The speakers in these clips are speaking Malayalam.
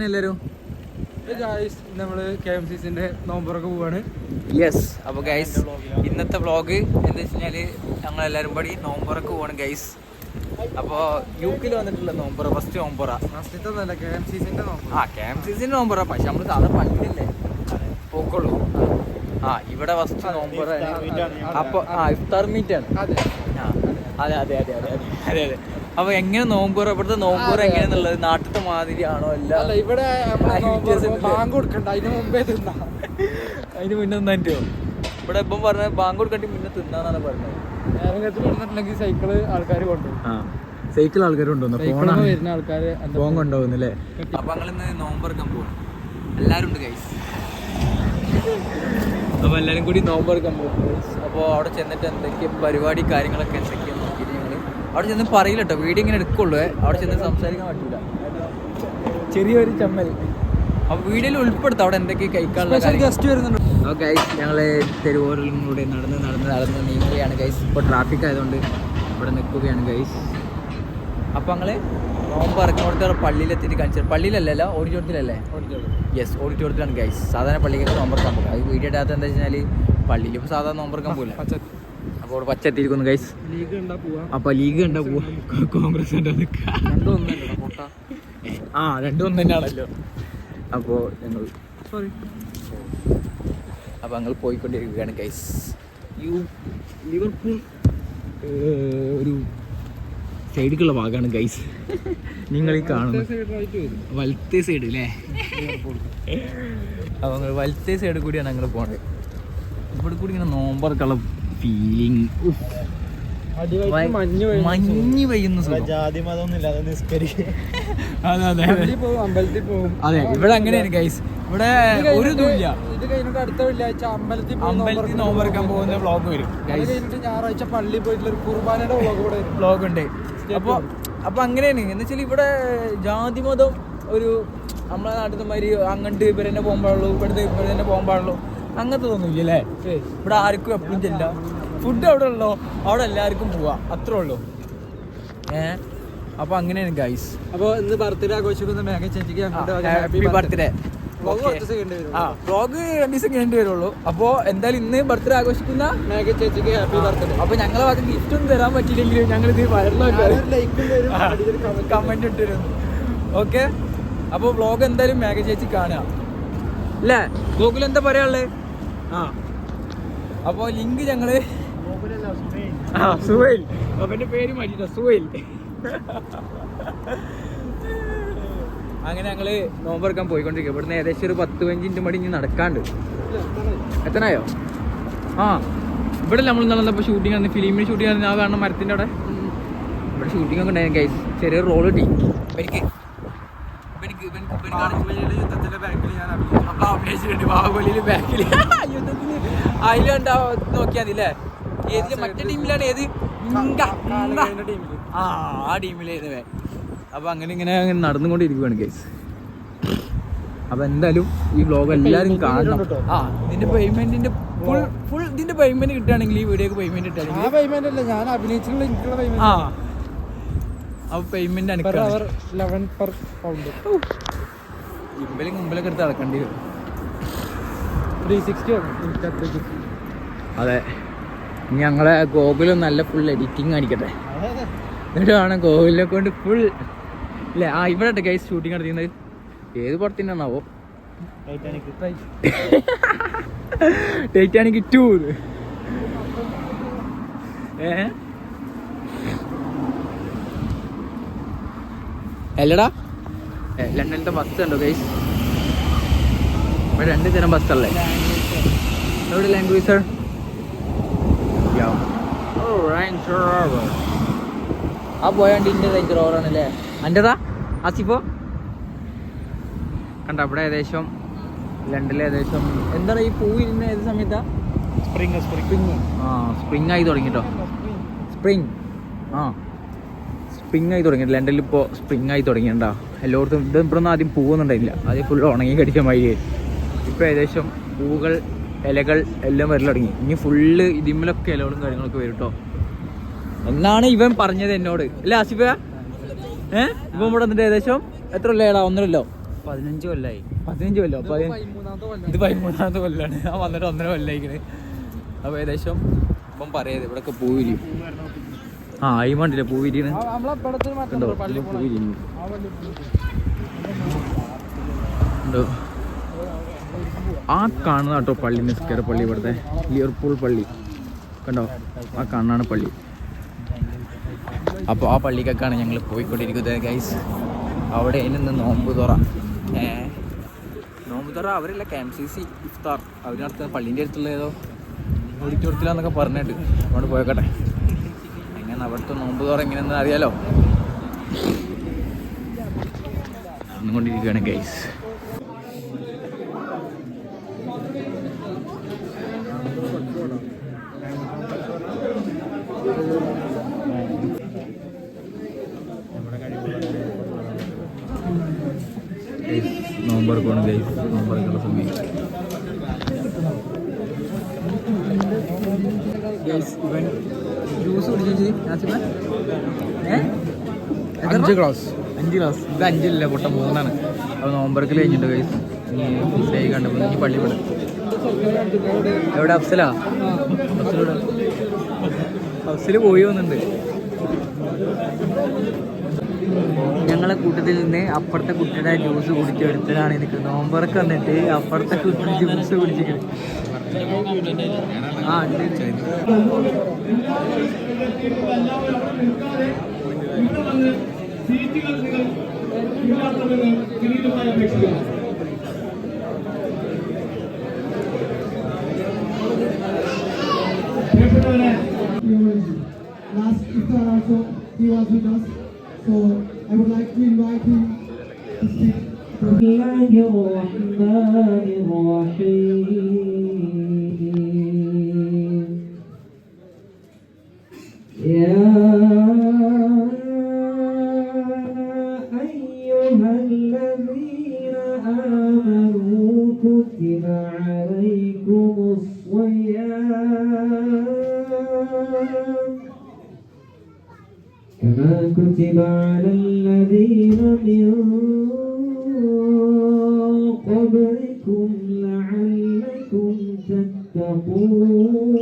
എല്ലാവരും നമ്മള് KMCCന്റെ നോമ്പറൊക്കെ പോവാണ്. യെസ്. അപ്പോൾ ഗൈസ് ഇന്നത്തെ വ്ളോഗ് എന്താ വെച്ച് കഴിഞ്ഞാൽ ഞങ്ങളെല്ലാവരും കൂടി നോമ്പറൊക്കെ പോവാണ് ഗൈസ്. അപ്പോൾ യുകെയിൽ വന്നിട്ടുള്ള നോമ്പറ ഫസ്റ്റ് നോമ്പറ KMCCന്റെ നോമ്പറ. KMCCന്റെ നോമ്പറ. പക്ഷെ നമ്മൾ സാധാ പള്ളിയിലല്ലേ പോക്കുള്ളൂ. ഇവിടെ ഫസ്റ്റ് നോമ്പറ. അപ്പോൾ ഇഫ്താർ മീറ്റാണ്. അതെ. അപ്പൊ എങ്ങനെ നോമ്പൂറ ഇവിടുത്തെ നോമ്പൂറ എങ്ങനെയാന്നുള്ളത് നാട്ടിലത്തെ മാതിരിയാണോ? അല്ല, ഇവിടെ ബാങ്ക് കൊടുക്കണ്ട, അതിന് മുമ്പേ തിന്നാ. അതിന് മുന്നേ തിന്നാൻറ്റോ? ഇവിടെ ഇപ്പം പറഞ്ഞ ബാങ്ക് കൊടുക്കണ്ടി മുന്നേ തിന്നാന്നാണ് പറഞ്ഞത്. നേരങ്ങത്ത് പറഞ്ഞിട്ടുണ്ടെങ്കിൽ സൈക്കിള് ആൾക്കാർ കൊണ്ടുപോകും. സൈക്കിൾ ആൾക്കാർ കൊണ്ടുവന്നു വരുന്ന ആൾക്കാര് ഫോൺ കൊണ്ടുപോകുന്നല്ലേ. അപ്പൊ ഞങ്ങളിന്ന് നോമ്പെടുക്കാൻ പോകും. എല്ലാരും ഉണ്ട് ഗൈസ്. അപ്പൊ എല്ലാരും കൂടി നോമ്പെടുക്കാൻ പോകും. അപ്പോൾ അവിടെ ചെന്നിട്ട് എന്തൊക്കെ പരിപാടി കാര്യങ്ങളൊക്കെ എന്തൊക്കെയാണ് നോക്കിയിട്ട് ഞങ്ങള് അവിടെ ചെന്ന് പറയില്ല കേട്ടോ. വീഡിയോ ഇങ്ങനെ എടുക്കുള്ളൂ. അവിടെ ചെന്ന് സംസാരിക്കാൻ പറ്റൂല. ചെറിയൊരു ചമ്മൽ. അപ്പൊ വീഡിയോയിൽ ഉൾപ്പെടുത്താം അവിടെ എന്തൊക്കെ കഴിക്കാനുള്ള ഗസ്റ്റ് വരുന്നുണ്ട്. അപ്പോൾ ഗൈസ് ഞങ്ങൾ തെരുവോരങ്ങളിലൂടെ നടന്ന് നീങ്ങുകയാണ് ഗൈസ്. ഇപ്പോൾ ട്രാഫിക് ആയതുകൊണ്ട് ഇവിടെ നിൽക്കുകയാണ് ഗൈസ്. അപ്പോൾ ഞങ്ങൾ നോമ്പ് ഇറങ്ങിയോടത്തോടെ പള്ളിയിലെത്തിയിട്ട് കാണിച്ചത്. പള്ളിയിലല്ലല്ലോ, ഓഡിറ്റോറിയത്തിലല്ലേ? യെസ്, ഓഡിറ്റോറിയത്തിലാണ് ഗൈസ്. സാധാരണ പള്ളിക്കൊക്കെ നോമ്പറക്കാൻ പോകും. അത് വീഡിയോ ഇടാത്ത എന്താ വെച്ചാൽ പള്ളിയിൽ ഇപ്പോൾ സാധാരണ നോമ്പറക്കാൻ പോകില്ല. അപ്പോൾ അവിടെ പച്ചെത്തിയിരിക്കുന്നു ഗൈസ്. അപ്പോൾ ലീഗ് കണ്ടാ പോവാ, കോൺഗ്രസ് കണ്ടാ നിൽക്കുക. രണ്ടും ഒന്ന് തന്നെയാണല്ലോ. അപ്പോൾ ഞങ്ങൾ ഞങ്ങൾ പോയിക്കൊണ്ടിരിക്കുകയാണ് ഗൈസ്. ലിവർപൂൾ ഒരു സൈഡിലേക്കുള്ള ഭാഗമാണ് ഗൈസ് നിങ്ങൾ ഈ കാണുന്നത്. വലത്തേ സൈഡ് അല്ലേ? അപ്പോൾ ഞങ്ങൾ വലത്തേ സൈഡ് കൂടിയാണ് ഞങ്ങൾ പോണത്. ഇവിടെ കൂടി ഇങ്ങനെ നോമ്പറക്കുള്ള ഫീലിംഗ്. മഞ്ഞ് പെയ്യുന്ന അതെ. ഇവിടെ അങ്ങനെയാണ് ഗൈസ്. ഇവിടെ ഒരു ഇതുമില്ല. അടുത്ത വെള്ളിയാഴ്ച അമ്പലത്തിൽ നോമ്പറക്കാൻ പോകുന്ന വ്ളോഗ് വരും. ഞായറാഴ്ച പള്ളിയിൽ പോയിട്ടുള്ള കുർബാനയുടെ വ്ളോഗ് ഉണ്ട്. അപ്പൊ അങ്ങനെയാണ്. എന്ന് വെച്ചാൽ ഇവിടെ ജാതി മതം ഒരു നമ്മളെ നാട്ടിൽ മാതിരി അങ്ങോട്ട് ഇവർ തന്നെ പോകാൻ പാടുള്ളൂ, ഇവിടുത്തെ ഇവർ തന്നെ പോകാൻ പാടുള്ളൂ, അങ്ങനത്തെ തോന്നില്ല അല്ലേ? ഇവിടെ ആർക്കും എപ്പോഴും ചെല്ല. ഫുഡ് അവിടെ ഉള്ളോ അവിടെ എല്ലാവർക്കും പോവാം, അത്രേ ഉള്ളൂ. അപ്പൊ അങ്ങനെയാണ് ഗൈസ്. അപ്പോൾ ഇന്ന് ബർത്ത്ഡേ ആഘോഷിക്കുന്ന മേഘ ചേച്ചിക്ക് ഹാപ്പി ബർത്ത്ഡേ. വ്ളോഗ് 2 ദിവസം കഴിഞ്ഞിട്ട് വരുള്ളൂ. അപ്പോൾ എന്തായാലും ഇന്ന് ബർത്ത്ഡേ ആഘോഷിക്കുന്ന മേഘ ചേച്ചിക്ക് ഹാപ്പി ബർത്ത്ഡേ. അപ്പൊ ഞങ്ങളെ ഭാഗത്ത് ഗിഫ്റ്റ് ഒന്നും തരാൻ പറ്റിയില്ലെങ്കിലും ഞങ്ങൾ ഇത് കമന്റ് ഇട്ടിരുന്നു. ഓക്കെ. അപ്പോൾ വ്ളോഗ് എന്തായാലും മേഘ ചേച്ചി കാണുക അല്ലേ? ഗൂഗിൾ എന്താ പറയാനുള്ളത്? അപ്പോൾ ലിങ്ക് ഞങ്ങള് സുഹൈൽ, അവന്റെ പേര് മാറ്റിട്ടോ, സുഹൈൽ. അങ്ങനെ ഞങ്ങള് നോമ്പെടുക്കാൻ പോയിക്കൊണ്ടിരിക്കുക. ഇവിടുന്ന് ഏകദേശം ഒരു 10-15 മിനിറ്റ് മണി ഇനി നടക്കാണ്ട്. എത്തനായോ? ഇവിടെ നമ്മൾ നടന്നപ്പോൾ ഷൂട്ടിംഗ് ആണ്, ഫിലിമിന് ഷൂട്ടിംഗ് ആണ്. ഞാൻ കാണുന്ന മരത്തിൻ്റെ അവിടെ ഇവിടെ ഷൂട്ടിംഗ് ഒക്കെ ഉണ്ടായിരുന്നു ഗൈസ്. ചെറിയൊരു റോൾ കിട്ടി എനിക്ക്. ബാഹുബലിയില് ബാക്കിൽ യുദ്ധത്തിന് അതിലുണ്ടാ നോക്കിയാൽ മതി അല്ലേ? ഏതില് മറ്റേ ടീമിലാണ്? ഏത്? ആ ടീമിലായിരുന്നേ. അപ്പൊ അങ്ങനെ ഇങ്ങനെ നടന്നുകൊണ്ടിരിക്കുകയാണ് ഗൈസ്. അപ്പൊ എന്തായാലും ഈ വ്ളോഗ് എല്ലാവരും കാണണം. ഇതിന്റെ പേയ്മെന്റിന്റെ ഫുൾ ഇതിന്റെ പേയ്മെന്റ് കിട്ടുകയാണെങ്കിൽ ഈ വീഡിയോക്ക് പേയ്മെന്റ് കിട്ടുകയാണെങ്കിൽ അപ്പൊ പേയ്മെന്റ് മുമ്പിലൊക്കെ എടുത്ത് നടക്കേണ്ടി വരും. 360. അതെ. ഞങ്ങളെ ഗോകുലും നല്ല ഫുൾ എഡിറ്റിംഗ് കാണിക്കട്ടെ. എന്നിട്ട് വേണം ഗോകുലിനെ കൊണ്ട് ഫുൾ ഇല്ലേ. ഇവിടെ ഗൈസ് ഷൂട്ടിംഗ് നടത്തിയത് ഏത് പടത്തിനാണാവോ? ടൈറ്റാനിക് 2. അല്ലടാ, ലണ്ടനിലത്തെ ബസ് ഉണ്ടോ ഗൈസ്? ഇവിടെ 2 തരം ബസ്സല്ലേ? എവിടെ ലാംഗ്വേജ് സർ? പോയാണ്ട് ഇന്റെ റേഞ്ച് റോവറാണല്ലേ? അൻ്റെതാ ആസിഫോ? കണ്ട അവിടെ ഏകദേശം ലണ്ടനിൽ ഏകദേശം എന്താണ് ഈ പൂ ഇരുന്ന ഏത് സമയത്താ? സ്പ്രിങ് ആയി തുടങ്ങിട്ടോ. സ്പ്രിങ് ആയി തുടങ്ങി ലണ്ടനിൽ. ഇപ്പോൾ സ്പ്രിങ് ആയി തുടങ്ങിയിട്ടുണ്ടോ എല്ലായിടത്തും. ഇത് ഇവിടൊന്നും ആദ്യം പൂവൊന്നുണ്ടായില്ല, ആദ്യം ഫുൾ ഉണങ്ങി കടിച്ച മാതിരി. ഇപ്പോൾ ഏകദേശം പൂവുകൾ ഇലകൾ എല്ലാം വരൽ തുടങ്ങി. ഇനി ഫുള്ള് ഇതിമ്മലൊക്കെ ഇലകളും കാര്യങ്ങളൊക്കെ വരും കേട്ടോ എന്നാണ് ഇവൻ പറഞ്ഞത് എന്നോട്. അല്ലേ ആസിഫ? ഇവൻ ഇവിടെ വന്നിട്ട് ഏകദേശം എത്ര ഇല്ലേടാ? 1.5 15 കൊല്ലമായി. 15 കൊല്ലോ? അപ്പോൾ ഇത് 13ാമത്തെ കൊല്ലാണ്. ഞാൻ വന്നിട്ട് 1.5 കൊല്ലമായിക്കണ്. അപ്പോൾ ഏകദേശം ഇപ്പം പറയാത് ഇവിടെയൊക്കെ പൂവിരി. ആ ഈ മണ്ടില്ലേ പൂവിരിയാണ്. ഉണ്ടോ പൂവിരി ഉണ്ടോ? ആ കാണുന്ന കേട്ടോ പള്ളി, നിസ്കാര പള്ളി, ഇവിടുത്തെ ലിവർപൂൾ പള്ളി കണ്ടോ? ആ കാണാണ് പള്ളി. അപ്പോൾ ആ പള്ളിക്കൊക്കെയാണ് ഞങ്ങൾ പോയിക്കൊണ്ടിരിക്കുന്നത് ഗൈസ്. അവിടെ നിന്ന് നോമ്പ് തുറ. നോമ്പ് തുറ അവരല്ല, KMCC ഇഫ്താർ അവർ നടത്തുന്ന പള്ളീൻ്റെ അടുത്തുള്ള ഏതോ ഓഡിറ്റോറിയത്തിലാന്നൊക്കെ പറഞ്ഞിട്ട് അങ്ങോട്ട് പോയേക്കട്ടെ. എങ്ങനെ അവിടുത്തെ നോമ്പ് തുറ എങ്ങനെയെന്ന് അറിയാലോ. നടന്നുകൊണ്ടിരിക്കുകയാണ് ഗൈസ്. നോമ്പറക്കാണ് ഗൈസ്. നോമ്പറക്കുള്ള സമയം ഇവൻ ജ്യൂസ് കുടിച്ചു. 5 ഗ്ലാസ്. ഇത് 5 പൊട്ട 3. അപ്പോൾ നോമ്പറക്കൽ കഴിഞ്ഞിട്ട് ഗൈസ്. സ്റ്റേ കണ്ടു ഇനി പള്ളി വിടും. എവിടെ അഫ്സലാ? അഫ്സല് പോയി വന്നിട്ടുണ്ട്. ഞങ്ങളെ കൂട്ടത്തിൽ നിന്ന് അപ്പുറത്തെ കുട്ടിയുടെ ജ്യൂസ് കുടിച്ചെടുത്തതാണ് എനിക്ക്. നോമ്പറൊക്കെ വന്നിട്ട് അപ്പുറത്തെ കുട്ടിയുടെ ജ്യൂസ് കുടിച്ചിട്ട് last iftar also he was with us, so I would like to invite him to speak. كما كتب على الذين من قبلكم لعلكم تتقون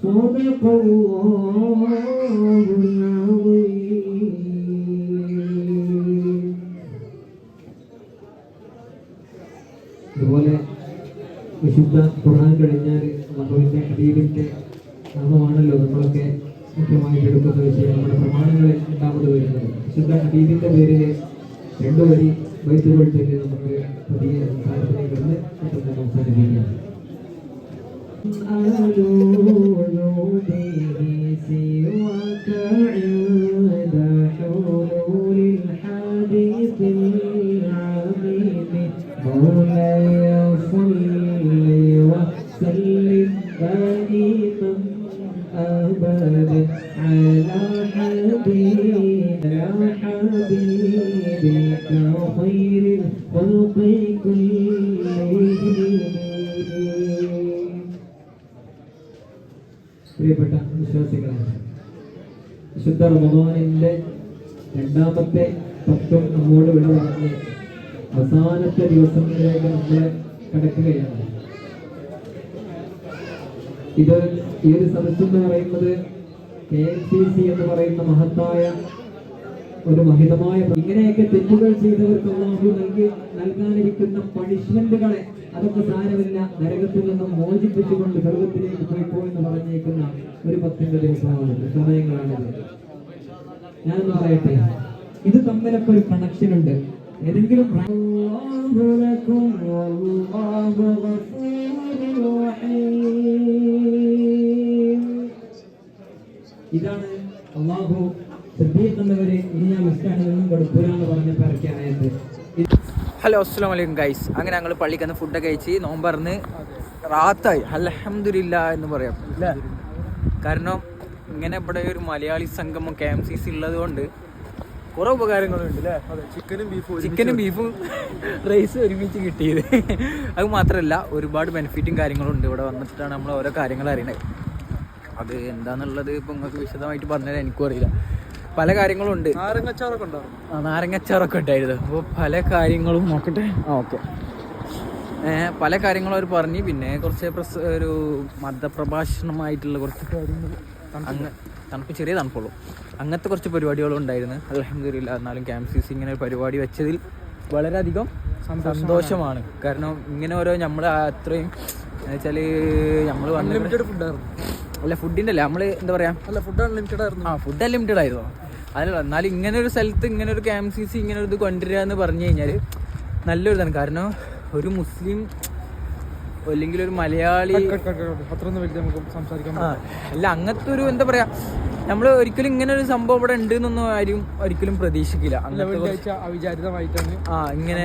صدق الله العظيم. അതുപോലെ വിശുദ്ധ ഖുർആൻ കഴിഞ്ഞാൽ അള്ളാഹുവിൻ്റെ ഹബീബിൻ്റെ നാമമാണല്ലോ നമ്മളൊക്കെ മുഖ്യമായിട്ട് എടുക്കുന്ന വിഷയം. നമ്മുടെ പ്രമാണങ്ങളിൽ രണ്ടാമത് വരുന്നത് വിശുദ്ധ ഹബീബിൻ്റെ പേരിൽ 2 വരി ബൈത്തുകൾ ചൊല്ലി നമുക്ക് പുതിയ സംസാരത്തിലേക്ക് വന്ന് മറ്റൊന്ന് സംസാരിക്കുകയാണ്. പ്രിയപ്പെട്ട വിശ്വാസികളെ, വിശുദ്ധ റമദാനിന്റെ 2ാമത്തെ 10 നമ്മോട് വിട പറഞ്ഞ് അവസാനത്തെ ദിവസങ്ങളിലേക്ക് നമ്മൾ കടക്കുകയാണ്. ഇത് ഈ ഒരു സദസ്സ് എന്ന് പറയുന്നത് KMCC എന്ന് പറയുന്ന മഹത്തായ ഒരു മഹിതമായ, ഇങ്ങനെയൊക്കെ തെറ്റുകൾ ചെയ്തവർക്ക് അല്ലാഹു നൽകാനിരിക്കുന്ന പണിഷ്മെന്റുകളെ അതൊക്കെ സാരമില്ല, നരകത്തിൽ നിന്നും മോചിപ്പിച്ചുകൊണ്ട് സ്വർഗത്തിലേക്ക് പോയിപ്പോ എന്ന് പറഞ്ഞേക്കുന്ന ഒരു 10ന്റെ ദിവസമാണ്, സമയങ്ങളാണിത്. ഞാനൊന്ന് പറയട്ടെ, ഇത് തമ്മിലൊക്കെ ഒരു കണക്ഷൻ ഉണ്ട്. ഏതെങ്കിലും ഇതാണ് അല്ലാഹു ശ്രദ്ധിക്കുന്നവരെ ഇനി ഞാൻ മിസ്റ്റാണെന്നും കൊടുക്കൂലെന്ന് പറഞ്ഞ പരക്കാനായത്. ഹലോ അസ്സലാമു അലൈക്കും ഗൈസ്. അങ്ങനെ ഞങ്ങൾ പള്ളിക്ക് വന്ന് ഫുഡൊക്കെ കഴിച്ച് നോമ്പറന്ന് റാത്തായി അൽഹംദുലില്ലാ എന്ന് പറയാം അല്ലേ. കാരണം ഇങ്ങനെ ഇവിടെ ഒരു മലയാളി സംഗമം KMCC ഉള്ളത് കൊണ്ട് കുറേ ഉപകാരങ്ങളുണ്ട് അല്ലേ. ചിക്കനും ബീഫും റൈസ് ഒരുമിച്ച് കിട്ടിയത്. അത് മാത്രമല്ല ഒരുപാട് ബെനിഫിറ്റും കാര്യങ്ങളും ഉണ്ട്. ഇവിടെ വന്നിട്ടാണ് നമ്മൾ ഓരോ കാര്യങ്ങൾ അറിയണത്. അത് എന്താണെന്നുള്ളത് ഇപ്പം നിങ്ങൾക്ക് വിശദമായിട്ട് പറഞ്ഞാൽ എനിക്കും അറിയില്ല. പല കാര്യങ്ങളും ഉണ്ട്. നാരങ്ങച്ചാറൊക്കെ ഉണ്ടോ? നാരങ്ങച്ചാറൊക്കെ ഉണ്ടായിരുന്നു. അപ്പോൾ പല കാര്യങ്ങളും നോക്കട്ടെ. ഓക്കെ, പല കാര്യങ്ങളും അവർ പറഞ്ഞു. പിന്നെ കുറച്ച് ഒരു മതപ്രഭാഷണമായിട്ടുള്ള കുറച്ച് കാര്യങ്ങൾ, തണുപ്പ് ചെറിയ തണുപ്പുള്ളൂ, അങ്ങനത്തെ കുറച്ച് പരിപാടികളും ഉണ്ടായിരുന്നു. അൽഹംദുലില്ലാ. എന്നാലും KMCC ഇങ്ങനെ ഒരു പരിപാടി വെച്ചതിൽ വളരെയധികം സന്തോഷമാണ്. കാരണം ഇങ്ങനെ ഓരോ നമ്മൾ അത്രയും എന്നുവെച്ചാൽ നമ്മൾ അൺലിമിറ്റഡ് ഫുഡായിരുന്നു. അല്ല, ഫുഡിൻ്റെ അല്ല, നമ്മൾ എന്താ പറയുക, അല്ല ഫുഡ് അൺലിമിറ്റഡ് ആയിരുന്നു. ഫുഡ് അൺലിമിറ്റഡ് ആയിരുന്നു. അതല്ല, എന്നാലും ഇങ്ങനെ ഒരു സ്ഥലത്ത് ഇങ്ങനെ ഒരു KMCC ഇങ്ങനെ ഒരു ഇത് കൊണ്ടുവരിക എന്ന് പറഞ്ഞു കഴിഞ്ഞാൽ നല്ലൊരു ഇതാണ്. കാരണം ഒരു മുസ്ലിം അല്ലെങ്കിൽ ഒരു മലയാളി അത്രയൊന്നും വലിയ നമുക്ക് സംസാരിക്കാൻ അല്ല, അങ്ങനത്തെ ഒരു എന്താ പറയാ, നമ്മൾ ഒരിക്കലും ഇങ്ങനെ ഒരു സംഭവം ഇവിടെ ഉണ്ട് എന്നൊന്നും ആരും ഒരിക്കലും പ്രതീക്ഷിക്കില്ല. അവിചാരിതമായിട്ടാണ് ഇങ്ങനെ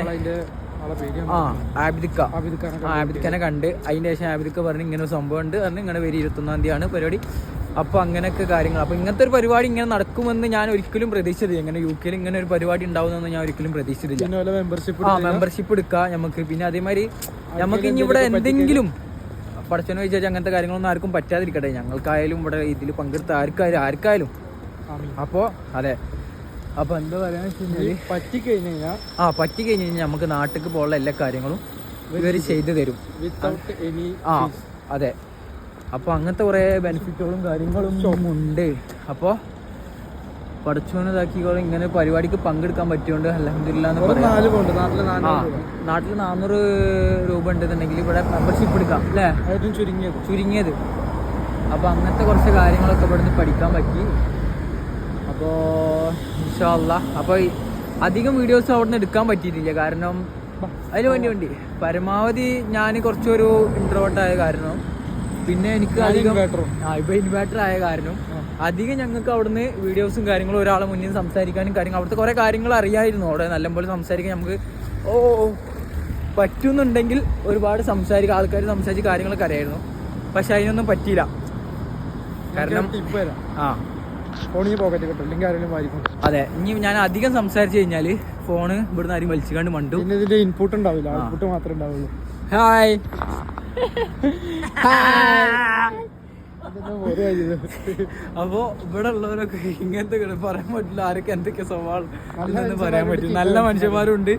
ആബിദിക്കനെ കണ്ട് അതിന്റെ ശേഷം ആബിദിക്ക പറഞ്ഞ് ഇങ്ങനെ ഒരു സംഭവം ഉണ്ട് പറഞ്ഞ് ഇങ്ങനെ വരും 21-ാം തീയതിയാണ് പരിപാടി. അപ്പോൾ അങ്ങനെയൊക്കെ കാര്യങ്ങൾ. അപ്പോൾ ഇങ്ങനത്തെ ഒരു പരിപാടി ഇങ്ങനെ നടക്കുമെന്ന് ഞാൻ ഒരിക്കലും പ്രതീക്ഷിച്ചില്ല. ഇങ്ങനെ UK ഇങ്ങനെ ഒരു പരിപാടി ഉണ്ടാവുമെന്ന് ഞാൻ ഒരിക്കലും പ്രതീക്ഷിച്ചില്ല. മെമ്പർഷിപ്പ് എടുക്കാം നമുക്ക്. പിന്നെ അതേമാതിരി നമുക്ക് ഇനി ഇവിടെ എന്തെങ്കിലും പഠിച്ചെന്ന് വെച്ചാൽ അങ്ങനത്തെ കാര്യങ്ങളൊന്നും ആർക്കും പറ്റാതിരിക്കട്ടെ. ഞങ്ങൾക്കായാലും ഇവിടെ ഇതിൽ പങ്കെടുത്ത ആർക്കായാലും. അപ്പോൾ അതെ, അപ്പോൾ എന്താ പറയാന്ന് വെച്ച് കഴിഞ്ഞാൽ പറ്റി കഴിഞ്ഞ് കഴിഞ്ഞാൽ നമുക്ക് നാട്ടിലേക്ക് പോകാനുള്ള എല്ലാ കാര്യങ്ങളും ഇവർ ചെയ്തു തരും. അതെ. അപ്പോൾ അങ്ങനത്തെ കുറേ ബെനിഫിറ്റുകളും കാര്യങ്ങളും ഉണ്ട്. അപ്പോൾ പഠിച്ചോന്നതാക്കിക്കോളും ഇങ്ങനെ പരിപാടിക്ക് പങ്കെടുക്കാൻ പറ്റിയോണ്ട് അൽഹംദുലില്ലാ എന്ന് പറയാം. നാട്ടിൽ 400 രൂപ ഉണ്ടെന്നുണ്ടെങ്കിൽ ഇവിടെ മെമ്പർഷിപ്പ് എടുക്കാം അല്ലേ, ചുരുങ്ങിയത്. അപ്പോൾ അങ്ങനത്തെ കുറച്ച് കാര്യങ്ങളൊക്കെ ഇവിടുന്ന് പഠിക്കാൻ പറ്റി. അപ്പോൾ ഇൻഷാ അല്ലാ. അപ്പോൾ അധികം വീഡിയോസ് അവിടെ നിന്ന് എടുക്കാൻ പറ്റിയിട്ടില്ല. കാരണം അതിന് വേണ്ടി പരമാവധി ഞാൻ കുറച്ചൊരു ഇൻട്രോവേർട്ട് ആയ കാരണം, പിന്നെ എനിക്ക് അധികം ഇപ്പോൾ ഇൻവേർട്ടർ ആയ കാരണം അധികം ഞങ്ങൾക്ക് അവിടുന്ന് വീഡിയോസും കാര്യങ്ങളും ഒരാളെ മുന്നിൽ സംസാരിക്കാനും കാര്യങ്ങൾ അവിടുത്തെ കുറേ കാര്യങ്ങൾ അറിയായിരുന്നു. അവിടെ നല്ലപോലെ സംസാരിക്കാൻ നമുക്ക് പറ്റുന്നുണ്ടെങ്കിൽ ഒരുപാട് ആൾക്കാർ സംസാരിച്ച് കാര്യങ്ങളൊക്കെ അറിയായിരുന്നു. പക്ഷെ അതിനൊന്നും പറ്റിയില്ല. കാരണം അതെ, ഇനി ഞാൻ അധികം സംസാരിച്ചു കഴിഞ്ഞാൽ ഫോണ് ഇവിടുന്ന് ആരും വലിച്ചുകൊണ്ട് മണ്ടു. ഇൻപുട്ട് ഉണ്ടാവില്ല, ഔട്ട്പുട്ട് മാത്രമേ ഉണ്ടാവുള്ളൂ. ഹായ് അപ്പോ ഇവിടെ ഉള്ളവരൊക്കെ ഇങ്ങനത്തെ പറയാൻ പറ്റില്ല. ആരൊക്കെ എന്തൊക്കെ സ്വഭാവം ഇല്ലെന്ന് പറയാൻ പറ്റില്ല. നല്ല മനുഷ്യന്മാരും ഉണ്ട്,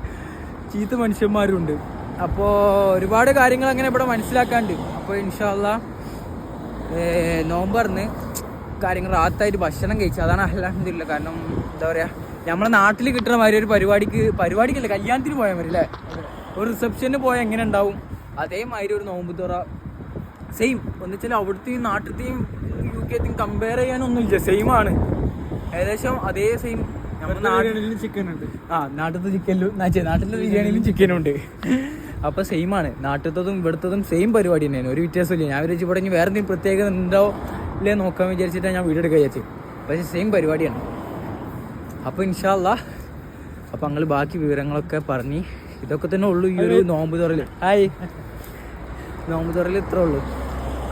ചീത്ത മനുഷ്യന്മാരും ഉണ്ട്. അപ്പോൾ ഒരുപാട് കാര്യങ്ങൾ അങ്ങനെ ഇവിടെ മനസ്സിലാക്കാണ്ട്. അപ്പോൾ ഇൻഷാ അല്ലാ നോമ്പറിന് കാര്യങ്ങൾ റാത്തായിട്ട് ഭക്ഷണം കഴിച്ചു. അതാണ് അൽഹംദുലില്ലാ. കാരണം എന്താ പറയുക, നമ്മളെ നാട്ടിൽ കിട്ടുന്ന മാതിരി ഒരു പരിപാടിക്കല്ല, കല്യാണത്തിന് പോയാൽ മതി അല്ലേ, ഒരു റിസപ്ഷന് പോയാൽ എങ്ങനെ ഉണ്ടാവും അതേമാതിരി ഒരു നോമ്പ് തുറ സെയിം. എന്നുവെച്ചാൽ അവിടുത്തെയും നാട്ടിലത്തെയും UK കമ്പയർ ചെയ്യാനൊന്നുമില്ല, സെയിം ആണ് ഏകദേശം അതേ സെയിം. ചിക്കൻ ഉണ്ട്. നാട്ടിലത്തെ നാട്ടിലെ ബിരിയാണിയിലും ചിക്കനുണ്ട്. അപ്പോൾ സെയിം ആണ്. നാട്ടിലത്തതും ഇവിടുത്തതും സെയിം പരിപാടി തന്നെയാണ്, ഒരു വ്യത്യാസമില്ല. ഞാൻ വിചാരിച്ചു ഇവിടെ ഇനി വേറെ എന്തെങ്കിലും പ്രത്യേകത ഉണ്ടോ ഇല്ലേ നോക്കാൻ വിചാരിച്ചിട്ടാണ് ഞാൻ വീഡിയോ എടുക്കാൻ വിചാരിച്ചത്. പക്ഷേ സെയിം പരിപാടിയാണ്. അപ്പോൾ ഇൻഷാ അല്ലാ. അപ്പോൾ ഞങ്ങൾ ബാക്കി വിവരങ്ങളൊക്കെ പറഞ്ഞ് ഇതൊക്കെ തന്നെ ഉള്ളൂ ഈ ഒരു നോമ്പ് തുറയിൽ. നോമ്പ് തുറയിൽ ഇത്രേ ഉള്ളൂ.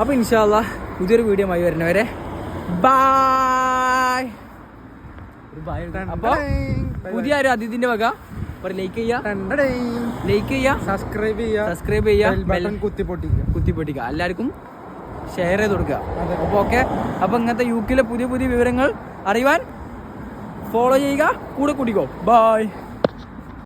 അപ്പോൾ ഇൻഷാ അല്ലാ പുതിയൊരു വീഡിയോ ആയി വരുന്നവരെ ബായ്. അപ്പോൾ പുതിയ ഒരു അതിഥിന്റെ വക ലൈക്ക് ചെയ്യുക, സബ്സ്ക്രൈബ് ചെയ്യുക, കുത്തിപ്പൊട്ടിക്കുക, എല്ലാവർക്കും ഷെയർ ചെയ്ത് കൊടുക്കുക. അപ്പോൾ ഓക്കെ. അപ്പോൾ ഇങ്ങനത്തെ UK പുതിയ വിവരങ്ങൾ അറിയുവാൻ ഫോളോ ചെയ്യുക, കൂടെ കൂട്ടിക്കോ. ബായ്.